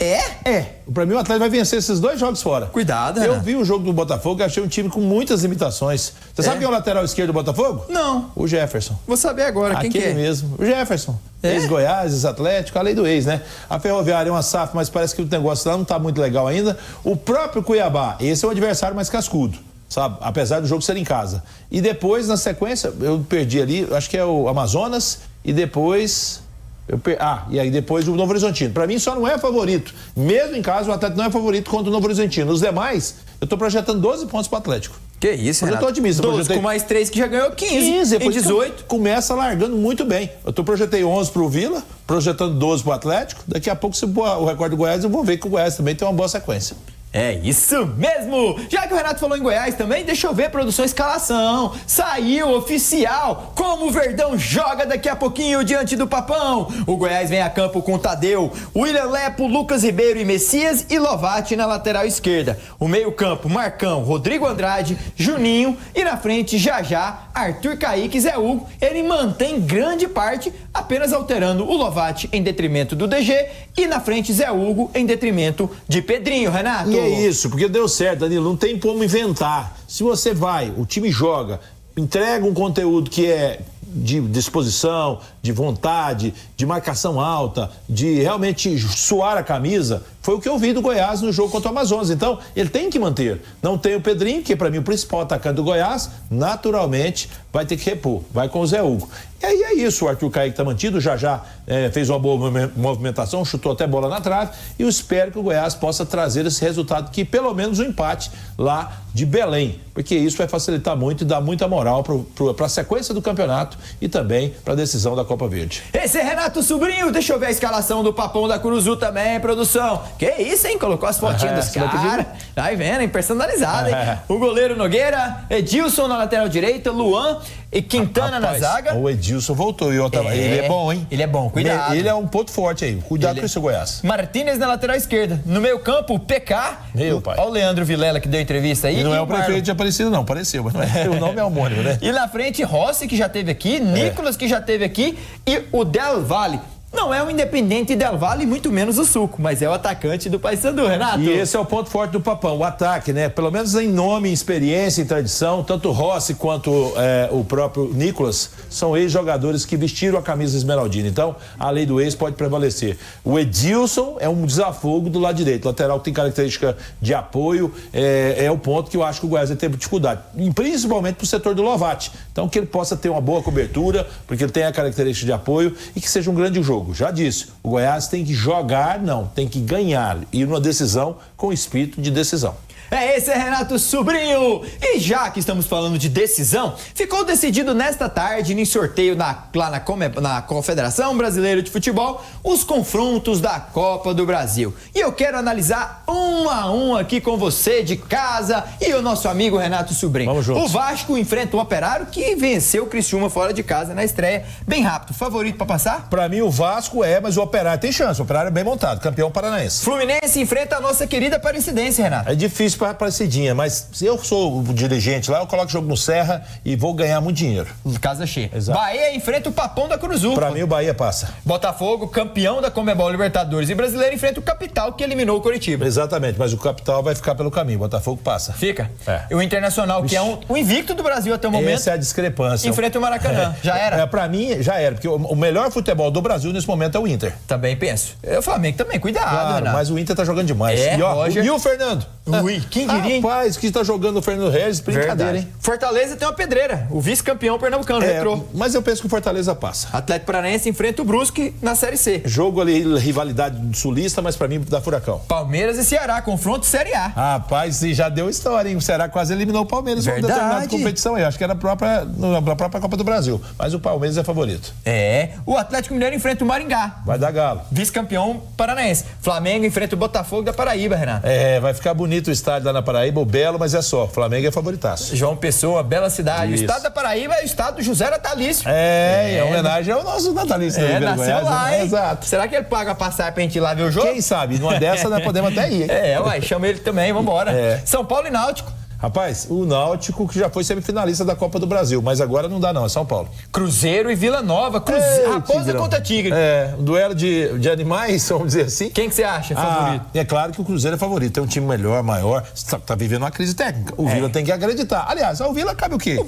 Speaker 3: Pra mim, o Atlético vai vencer esses 2 jogos fora.
Speaker 2: Cuidado,
Speaker 3: Eu
Speaker 2: Renato.
Speaker 3: vi o jogo do Botafogo e achei um time com muitas limitações. Você sabe quem é o lateral esquerdo do Botafogo?
Speaker 2: Não.
Speaker 3: O Jefferson.
Speaker 2: Vou saber agora quem que é.
Speaker 3: Aquele mesmo, o Jefferson. Ex-Goiás, ex-Atlético, a lei do ex, né? A Ferroviária é uma SAF, mas parece que o negócio lá não tá muito legal ainda. O próprio Cuiabá, esse é o adversário mais cascudo, sabe? Apesar do jogo ser em casa. E depois, na sequência, eu perdi ali, acho que é o Amazonas, e depois... e aí depois o Novo Horizontino. Pra mim só não é favorito. Mesmo em casa, o Atlético não é favorito contra o Novo Horizontino. Os demais, eu tô projetando 12 pontos pro Atlético.
Speaker 2: Que isso,
Speaker 3: Mas
Speaker 2: Renato?
Speaker 3: eu tô otimista.
Speaker 2: 12 com mais 3 que já ganhou 15
Speaker 3: depois
Speaker 2: em 18.
Speaker 3: Começa largando muito bem. Eu projetei 11 pro Vila, projetando 12 pro Atlético. Daqui a pouco, se o recorde do Goiás, eu vou ver que o Goiás também tem uma boa sequência.
Speaker 2: É isso mesmo! Já que o Renato falou em Goiás também, deixa eu ver a produção escalação. Saiu oficial como o Verdão joga daqui a pouquinho diante do Papão. O Goiás vem a campo com Tadeu, William Lepo, Lucas Ribeiro e Messias e Lovati na lateral esquerda. O meio campo, Marcão, Rodrigo Andrade, Juninho e na frente, já, Arthur Kaique e Zé Hugo. Ele mantém grande parte, apenas alterando o Lovati em detrimento do DG e na frente Zé Hugo em detrimento de Pedrinho, Renato.
Speaker 3: E é isso, porque deu certo, Danilo, não tem como inventar. Se você vai, o time joga, entrega um conteúdo que é de disposição, de vontade, de marcação alta, de realmente suar a camisa, Foi o que eu vi do Goiás no jogo contra o Amazonas. Então, ele tem que manter. Não tem o Pedrinho, que para mim o principal atacante do Goiás, naturalmente vai ter que repor. Vai com o Zé Hugo. E aí é isso, o Arthur Kaique tá mantido, já fez uma boa movimentação, chutou até bola na trave, e eu espero que o Goiás possa trazer esse resultado, que pelo menos um empate lá de Belém, porque isso vai facilitar muito e dar muita moral para a sequência do campeonato e também para a decisão da Copa Verde.
Speaker 2: Esse é Renato Sobrinho, deixa eu ver a escalação do Papão da Curuzu também, produção. Que isso, hein? Colocou as fotinhas dos caras. Vai vendo, hein? Personalizado, hein? O goleiro Nogueira, Edilson na lateral direita, Luan e Quintana na zaga.
Speaker 3: O Edilson voltou e ele é bom, hein?
Speaker 2: Ele é bom, cuidado.
Speaker 3: Ele é um ponto forte aí, cuidado com esse Goiás.
Speaker 2: Martínez na lateral esquerda. No meio campo, o PK.
Speaker 3: Meu pai.
Speaker 2: Olha o Leandro Vilela que deu entrevista aí.
Speaker 3: E não é o prefeito de Aparecido, não. Pareceu, mas não é. O nome é homônimo, né?
Speaker 2: E na frente, Rossi, que já teve aqui, Nicolas, que já teve aqui, e o Del Valle. Não é o Independente Del Valle, muito menos o Suco, mas é o atacante do Paysandu, Renato.
Speaker 3: E esse é o ponto forte do Papão, o ataque, né? Pelo menos em nome, experiência e tradição, tanto o Rossi quanto o próprio Nicolas são ex-jogadores que vestiram a camisa esmeraldina. Então, a lei do ex pode prevalecer. O Edilson é um desafogo do lado direito. Lateral que tem característica de apoio, é o ponto que eu acho que o Goiás vai ter dificuldade. E principalmente pro setor do Lovati. Então, que ele possa ter uma boa cobertura, porque ele tem a característica de apoio e que seja um grande jogo. Já disse, o Goiás tem que jogar, não, tem que ganhar. Ir numa decisão com espírito de decisão.
Speaker 2: Esse é Renato Sobrinho. E já que estamos falando de decisão, ficou decidido nesta tarde, em sorteio lá na Confederação Brasileira de Futebol, os confrontos da Copa do Brasil. E eu quero analisar um a um aqui com você de casa e o nosso amigo Renato Sobrinho.
Speaker 3: Vamos juntos.
Speaker 2: O Vasco enfrenta o Operário, que venceu o Criciúma fora de casa na estreia. Bem rápido. Favorito pra passar?
Speaker 3: Pra mim o Vasco mas o Operário tem chance. O Operário é bem montado, campeão paranaense.
Speaker 2: Fluminense enfrenta a nossa querida Aparecidense, Renato.
Speaker 3: É difícil pra Aparecidinha, mas se eu sou o dirigente lá, eu coloco o jogo no Serra e vou ganhar muito dinheiro.
Speaker 2: Casa cheia.
Speaker 3: Exato.
Speaker 2: Bahia enfrenta o Papão da Curuzu.
Speaker 3: Pra mim o Bahia passa.
Speaker 2: Botafogo, campeão da Conmebol Libertadores e Brasileiro, enfrenta o Capital, que eliminou o Coritiba.
Speaker 3: Exatamente, mas o Capital vai ficar pelo caminho, o Botafogo passa.
Speaker 2: Fica. E o Internacional, que é o invicto do Brasil até o momento.
Speaker 3: Essa é a discrepância.
Speaker 2: Enfrenta o Maracanã. Já era?
Speaker 3: Pra mim, já era, porque o melhor futebol do Brasil nesse momento é o Inter.
Speaker 2: Também penso. O Flamengo também, cuidado,
Speaker 3: Claro,
Speaker 2: Renato.
Speaker 3: mas o Inter tá jogando demais.
Speaker 2: Roger.
Speaker 3: E o Fernando?
Speaker 2: Ui, quem diria, hein?
Speaker 3: Rapaz, que tá jogando o Fernando Regis, brincadeira, hein?
Speaker 2: Fortaleza tem uma pedreira, o vice-campeão pernambucano, retrô.
Speaker 3: Mas eu penso que o Fortaleza passa.
Speaker 2: Atlético Paranaense enfrenta o Brusque na Série C.
Speaker 3: Jogo ali, rivalidade sulista, mas pra mim dá Furacão.
Speaker 2: Palmeiras e Ceará, confronto Série A.
Speaker 3: Rapaz, já deu história, hein? O Ceará quase eliminou o Palmeiras em uma determinada competição aí. Acho que era na própria Copa do Brasil. Mas o Palmeiras é favorito.
Speaker 2: O Atlético Mineiro enfrenta o Maringá.
Speaker 3: Vai dar Galo.
Speaker 2: Vice-campeão paranaense. Flamengo enfrenta o Botafogo da Paraíba, Renato.
Speaker 3: Vai ficar bonito o estádio lá na Paraíba, o Belo, mas é só. O Flamengo é favoritaço.
Speaker 2: João Pessoa, bela cidade.
Speaker 3: Isso.
Speaker 2: O estado da Paraíba é o estado do José Natalício.
Speaker 3: É homenagem ao nosso natalício.
Speaker 2: Nasceu
Speaker 3: Goiás,
Speaker 2: lá,
Speaker 3: né?
Speaker 2: hein?
Speaker 3: Exato.
Speaker 2: Será que ele paga a passar pra gente ir lá ver o jogo?
Speaker 3: Quem sabe? Numa dessa nós podemos até ir, hein?
Speaker 2: Chama ele também, vambora. São Paulo e Náutico.
Speaker 3: Rapaz, o Náutico que já foi semifinalista da Copa do Brasil, mas agora não dá não, é São Paulo.
Speaker 2: Cruzeiro e Vila Nova. Raposa
Speaker 3: Tigrão.
Speaker 2: contra Tigre.
Speaker 3: Um duelo de animais, vamos dizer assim.
Speaker 2: Quem que você acha favorito?
Speaker 3: É claro que o Cruzeiro é favorito, tem um time melhor, maior, tá vivendo uma crise técnica. O Vila tem que acreditar. Aliás, ao Vila cabe o quê?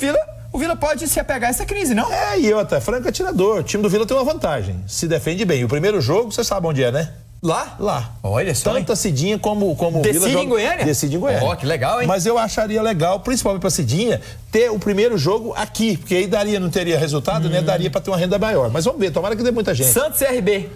Speaker 2: O Vila pode se apegar a essa crise, não?
Speaker 3: E outra, franco atirador. O time do Vila tem uma vantagem, se defende bem. O primeiro jogo, você sabe onde é, né?
Speaker 2: Lá? Olha só.
Speaker 3: Tanto a Cidinha como o Vila
Speaker 2: Decide em Goiânia?
Speaker 3: Decide em Goiânia.
Speaker 2: Que legal, hein?
Speaker 3: Mas eu acharia legal, principalmente pra Cidinha, ter o primeiro jogo aqui, porque aí não teria resultado, né? Daria pra ter uma renda maior. Mas vamos ver, tomara que dê muita gente.
Speaker 2: Santos e CRB.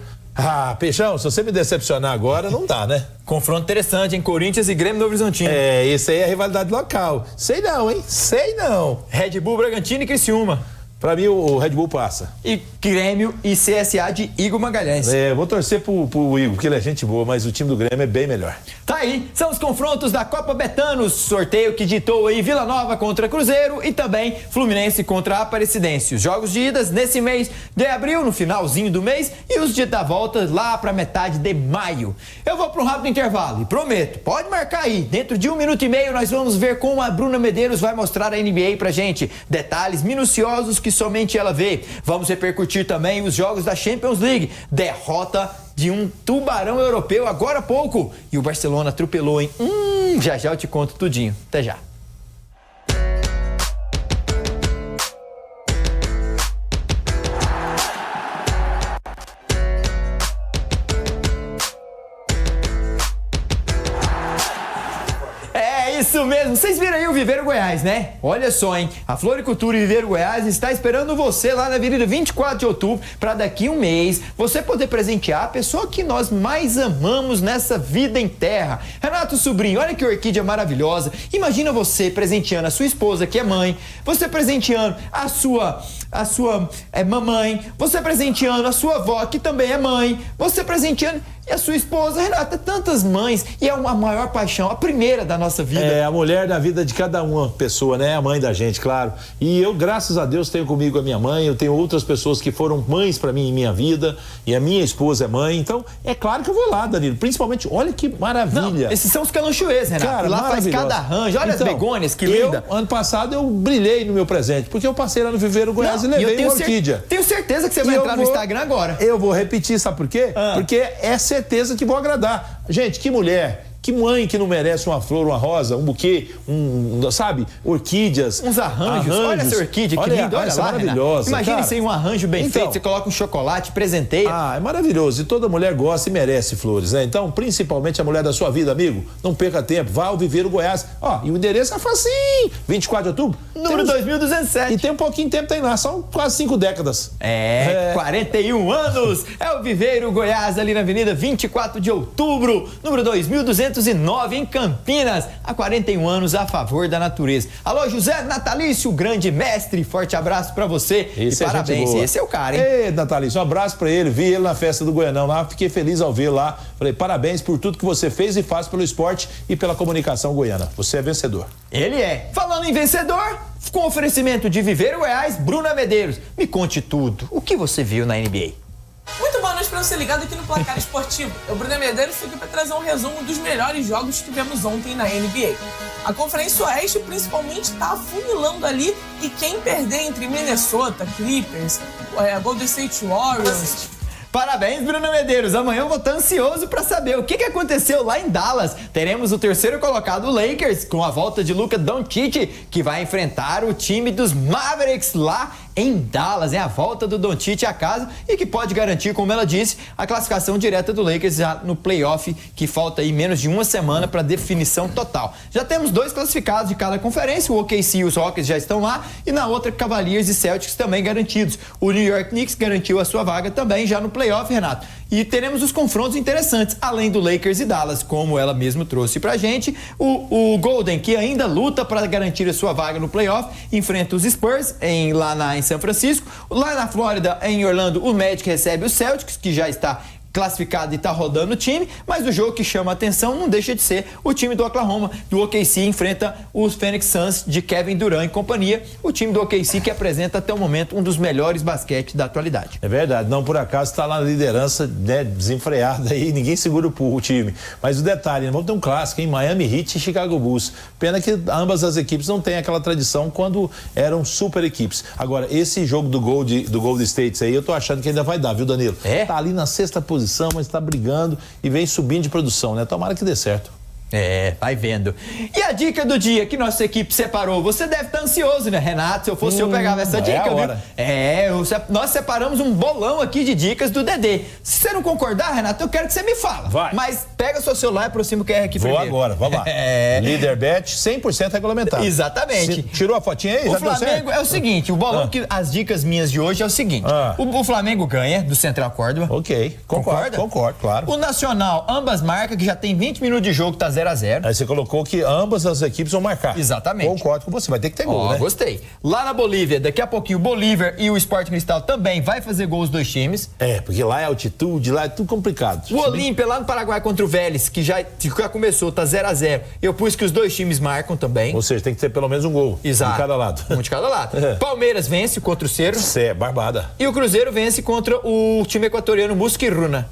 Speaker 3: Peixão, se você me decepcionar agora, não dá, né?
Speaker 2: Confronto interessante, hein? Corinthians e Grêmio Novo Horizontino.
Speaker 3: Esse aí é a rivalidade local. Sei não, hein? Sei não.
Speaker 2: Red Bull, Bragantino e Criciúma.
Speaker 3: Pra mim, o Red Bull passa.
Speaker 2: E Grêmio e CSA de Igor Magalhães.
Speaker 3: Vou torcer pro Igor, porque ele é gente boa, mas o time do Grêmio é bem melhor.
Speaker 2: Tá aí, são os confrontos da Copa Betanos, sorteio que ditou aí Vila Nova contra Cruzeiro e também Fluminense contra Aparecidense. Os jogos de idas nesse mês de abril, no finalzinho do mês, e os dias da volta lá pra metade de maio. Eu vou pra um rápido intervalo e prometo, pode marcar aí, dentro de 1 minuto e meio nós vamos ver como a Bruna Medeiros vai mostrar a NBA pra gente. Detalhes minuciosos que somente ela vê. Vamos repercutir também os jogos da Champions League. Derrota de um tubarão europeu agora há pouco. E o Barcelona atropelou, hein? Já eu te conto tudinho. Até já. Isso mesmo, vocês viram aí o Viveiro Goiás, né? Olha só, hein? A Floricultura e Viveiro Goiás está esperando você lá na Avenida 24 de Outubro para daqui um mês você poder presentear a pessoa que nós mais amamos nessa vida em terra. Renato Sobrinho, olha que orquídea maravilhosa. Imagina você presenteando a sua esposa, que é mãe, você presenteando a sua mamãe, você presenteando a sua avó, que também é mãe, você presenteando e a sua esposa, Renata, tantas mães, e é uma maior paixão, a primeira da nossa vida.
Speaker 3: É, a mulher da vida de cada uma pessoa, né? A mãe da gente, claro. E eu, graças a Deus, tenho comigo a minha mãe, eu tenho outras pessoas que foram mães pra mim em minha vida, e a minha esposa é mãe, então é claro que eu vou lá, Danilo. Principalmente, olha que maravilha.
Speaker 2: Não, esses são os calanchoês, Renato.
Speaker 3: Cara,
Speaker 2: e lá faz cada arranjo, olha
Speaker 3: então,
Speaker 2: as begônias, que linda.
Speaker 3: Ano passado eu brilhei no meu presente, porque eu passei lá no Viveiro Goiás e levei uma orquídea.
Speaker 2: Tenho certeza que você vai entrar no Instagram agora.
Speaker 3: Eu vou repetir, sabe por quê? Porque é certeza que vou agradar. Gente, que mulher, que mãe que não merece uma flor, uma rosa, um buquê, sabe, orquídeas.
Speaker 2: Uns arranjos. Olha essa orquídea, que linda, olha lá,
Speaker 3: maravilhosa.
Speaker 2: Imagina isso aí, um arranjo bem
Speaker 3: então,
Speaker 2: feito, você coloca um chocolate, presenteia.
Speaker 3: É maravilhoso. E toda mulher gosta e merece flores, né? Então, principalmente a mulher da sua vida, amigo, não perca tempo, vá ao Viveiro Goiás. Ó, e o endereço é facinho, 24 de outubro.
Speaker 2: Número 2207.
Speaker 3: E tem um pouquinho de tempo, tem lá, são quase 5 décadas.
Speaker 2: 41 anos. É o Viveiro Goiás, ali na Avenida 24 de Outubro, número 2209, em Campinas. Há 41 anos a favor da natureza. Alô, José Natalício, grande mestre, forte abraço pra você.
Speaker 3: Esse
Speaker 2: e parabéns, esse é o cara, hein?
Speaker 3: Ei, Natalício, um abraço pra ele, vi ele na festa do Goianão lá, fiquei feliz ao vê-lo lá. Falei, parabéns por tudo que você fez e faz pelo esporte e pela comunicação goiana. Você é vencedor.
Speaker 2: Ele é. Falando em vencedor, com oferecimento de Viveiro Goiás, Bruna Medeiros. Me conte tudo. O que você viu na NBA?
Speaker 8: Muito boa noite para você ligado aqui no Placar Esportivo. Eu, Bruno Medeiros, fico para trazer um resumo dos melhores jogos que tivemos ontem na NBA. A Conferência Oeste principalmente está afunilando ali e quem perder entre Minnesota, Clippers, Golden State Warriors...
Speaker 2: Parabéns, Bruno Medeiros. Amanhã eu vou estar ansioso para saber o que aconteceu lá em Dallas. Teremos o terceiro colocado, o Lakers, com a volta de Luka Doncic, que vai enfrentar o time dos Mavericks lá em Dallas. É a volta do Doncic a casa e que pode garantir, como ela disse, a classificação direta do Lakers já no playoff, que falta aí menos de uma semana para definição total. Já temos 2 classificados de cada conferência, o OKC e os Rockets já estão lá, e na outra Cavaliers e Celtics também garantidos. O New York Knicks garantiu a sua vaga também já no playoff, Renato. E teremos os confrontos interessantes, além do Lakers e Dallas, como ela mesmo trouxe pra gente. O Golden, que ainda luta para garantir a sua vaga no playoff, enfrenta os Spurs lá em São Francisco. Lá na Flórida, em Orlando, o Magic recebe o Celtics, que já está classificado e está rodando o time, mas o jogo que chama a atenção não deixa de ser o time do Oklahoma, do OKC, enfrenta os Phoenix Suns de Kevin Durant e companhia, o time do OKC que apresenta até o momento um dos melhores basquetes da atualidade.
Speaker 3: É verdade, não por acaso está lá na liderança, né, desenfreada aí, ninguém segura o time, mas o detalhe, vamos ter um clássico, hein? Miami Heat e Chicago Bulls, pena que ambas as equipes não têm aquela tradição quando eram super equipes. Agora, esse jogo do Golden State aí, eu tô achando que ainda vai dar, viu, Danilo? Tá ali na 6ª posição, mas está brigando e vem subindo de produção, né? Tomara que dê certo.
Speaker 2: Vai vendo. E a dica do dia que nossa equipe separou? Você deve estar ansioso, né, Renato? Se eu fosse eu pegava essa dica, viu? Nós separamos um bolão aqui de dicas do Dedê. Se você não concordar, Renato, eu quero que você me fala.
Speaker 3: Vai.
Speaker 2: Mas pega seu celular e aproxima o QR aqui primeiro.
Speaker 3: Vou agora, vamos lá. Líderbet 100% regulamentado.
Speaker 2: Exatamente.
Speaker 3: Tirou a fotinha aí?
Speaker 2: O Flamengo é o seguinte, o bolão as dicas minhas de hoje é o seguinte. O Flamengo ganha do Central Córdoba.
Speaker 3: Ok, concordo, claro.
Speaker 2: O Nacional, ambas marcas, que já tem 20 minutos de jogo, tá 0-0.
Speaker 3: Aí você colocou que ambas as equipes vão marcar.
Speaker 2: Exatamente.
Speaker 3: Concordo com você, vai ter que ter gol, né?
Speaker 2: Gostei. Lá na Bolívia, daqui a pouquinho, o Bolívar e o Sporting Cristal também vai fazer gol os dois times.
Speaker 3: Porque lá é altitude, lá é tudo complicado.
Speaker 2: O Olímpia, lá no Paraguai, contra o Vélez, que já começou, tá 0-0. Eu pus que os dois times marcam também.
Speaker 3: Ou seja, tem que ter pelo menos um gol.
Speaker 2: Exato.
Speaker 3: De cada lado.
Speaker 2: Um de cada lado. Palmeiras vence contra o Cerro.
Speaker 3: Barbada.
Speaker 2: E o Cruzeiro vence contra o time equatoriano Mosquiruna.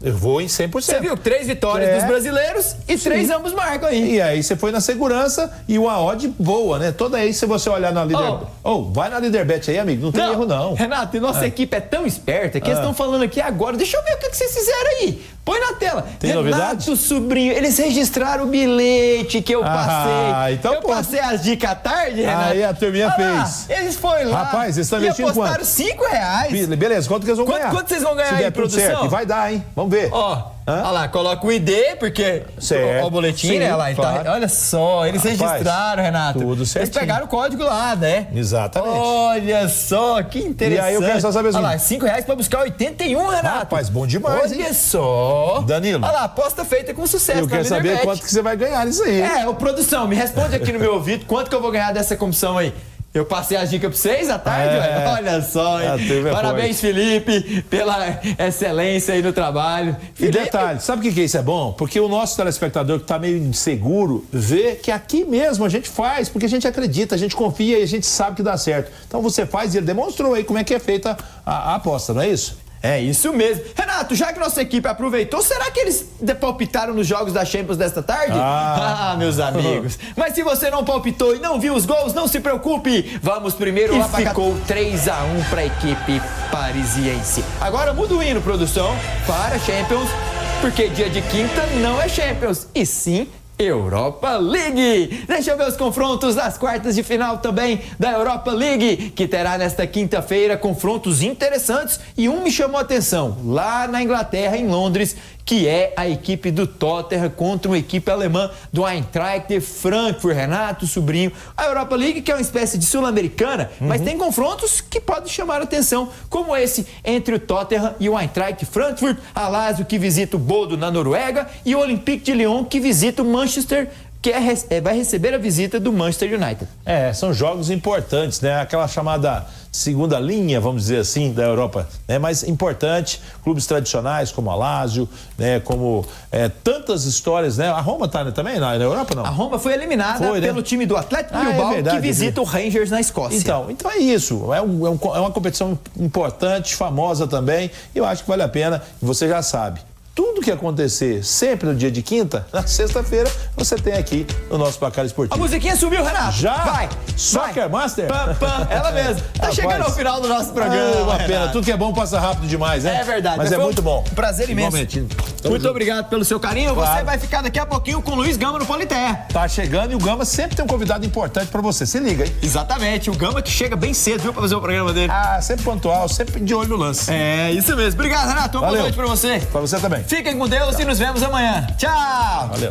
Speaker 3: Eu vou em 100%.
Speaker 2: Você viu? 3 vitórias dos brasileiros e 3 ambos marcam aí.
Speaker 3: E aí você foi na segurança e uma odd boa, né? Toda aí, se você olhar na Líderbet. Vai na Líderbet aí, amigo. Não tem erro, não.
Speaker 2: Renato, e nossa equipe é tão esperta que eles estão falando aqui agora. Deixa eu ver o que vocês fizeram aí. Põe na tela.
Speaker 3: Tem novidade?
Speaker 2: Renato Sobrinho, eles registraram o bilhete que eu passei.
Speaker 3: Então,
Speaker 2: eu passei as dicas à tarde, Renato.
Speaker 3: Aí a turminha fez.
Speaker 2: Eles foram lá.
Speaker 3: Rapaz, eles estão investindo quanto?
Speaker 2: apostaram R$5.
Speaker 3: Beleza, quanto que eles vão ganhar?
Speaker 2: Quanto vocês vão ganhar aí,
Speaker 3: tudo
Speaker 2: produção?
Speaker 3: certo. E vai dar, hein? Vamos ver.
Speaker 2: Olha lá, coloca o ID, porque
Speaker 3: Certo.
Speaker 2: o boletim,
Speaker 3: Sim,
Speaker 2: né? Lá,
Speaker 3: claro.
Speaker 2: olha só, eles registraram, Renato.
Speaker 3: tudo
Speaker 2: Eles
Speaker 3: certinho.
Speaker 2: pegaram o código lá, né?
Speaker 3: Exatamente.
Speaker 2: Olha só, que interessante.
Speaker 3: E aí eu quero só saber assim.
Speaker 2: Olha lá, R$5 pra buscar 81, Renato.
Speaker 3: Rapaz, bom demais, hein?
Speaker 2: Olha só.
Speaker 3: Danilo.
Speaker 2: Olha lá, aposta feita com sucesso.
Speaker 3: Eu
Speaker 2: na
Speaker 3: quero saber
Speaker 2: Líder Bet.
Speaker 3: quanto que você vai ganhar nisso aí.
Speaker 2: Ô, produção, me responde aqui no meu ouvido quanto que eu vou ganhar dessa comissão aí. Eu passei as dicas pra vocês à tarde, ué. Olha só, hein? Parabéns, Felipe, pela excelência aí no trabalho.
Speaker 3: E detalhe, sabe o que isso é bom? Porque o nosso telespectador que tá meio inseguro vê que aqui mesmo a gente faz, porque a gente acredita, a gente confia e a gente sabe que dá certo. Então você faz e ele demonstrou aí como é que é feita a aposta, não é isso?
Speaker 2: É isso mesmo. Renato, já que nossa equipe aproveitou, será que eles palpitaram nos jogos da Champions desta tarde? Meus amigos. Mas se você não palpitou e não viu os gols, não se preocupe. Vamos primeiro lá para ficou 3-1 para a equipe parisiense. Agora muda o hino, produção, para a Champions, porque dia de quinta não é Champions, e sim Europa League. Deixa eu ver os confrontos das quartas de final também da Europa League, que terá nesta quinta-feira confrontos interessantes, e um me chamou a atenção, lá na Inglaterra, em Londres, que é a equipe do Tottenham contra uma equipe alemã do Eintracht de Frankfurt. Renato, sobrinho. A Europa League, que é uma espécie de sul-americana, mas tem confrontos que podem chamar a atenção, como esse entre o Tottenham e o Eintracht de Frankfurt, a Lazio, que visita o Bodo na Noruega, e o Olympique de Lyon, que visita o Manchester, que vai receber a visita do Manchester United.
Speaker 3: São jogos importantes, né? Aquela chamada segunda linha, vamos dizer assim, da Europa, né? Mas importante, clubes tradicionais como a Lazio, né? Como tantas histórias, né? A Roma tá também na Europa, não?
Speaker 2: A Roma foi eliminada pelo time do Atlético Bilbao, que visita o Rangers na Escócia.
Speaker 3: Então é isso, é uma competição importante, famosa também, eu acho que vale a pena, e você já sabe. Tudo que acontecer sempre no dia de quinta, na sexta-feira, você tem aqui no nosso Placar Esportivo.
Speaker 2: A musiquinha subiu, Renato.
Speaker 3: Já?
Speaker 2: Vai.
Speaker 3: Soccer Master?
Speaker 2: Ela mesmo. Tá chegando ao final do nosso programa.
Speaker 3: Uma pena. Tudo que é bom passa rápido demais, né?
Speaker 2: É verdade.
Speaker 3: Mas é muito bom.
Speaker 2: Um prazer imenso. Muito obrigado pelo seu carinho. Claro. Você vai ficar daqui a pouquinho com o Luiz Gama no Politerra.
Speaker 3: Tá chegando, e o Gama sempre tem um convidado importante pra você. Se liga, hein?
Speaker 2: Exatamente. O Gama que chega bem cedo, viu, pra fazer o programa dele.
Speaker 3: Sempre pontual, sempre de olho no lance.
Speaker 2: É, isso mesmo. Obrigado, Renato. Boa noite pra você.
Speaker 3: Pra você também.
Speaker 2: Fiquem com Deus e nos vemos amanhã. Tchau.
Speaker 3: Valeu.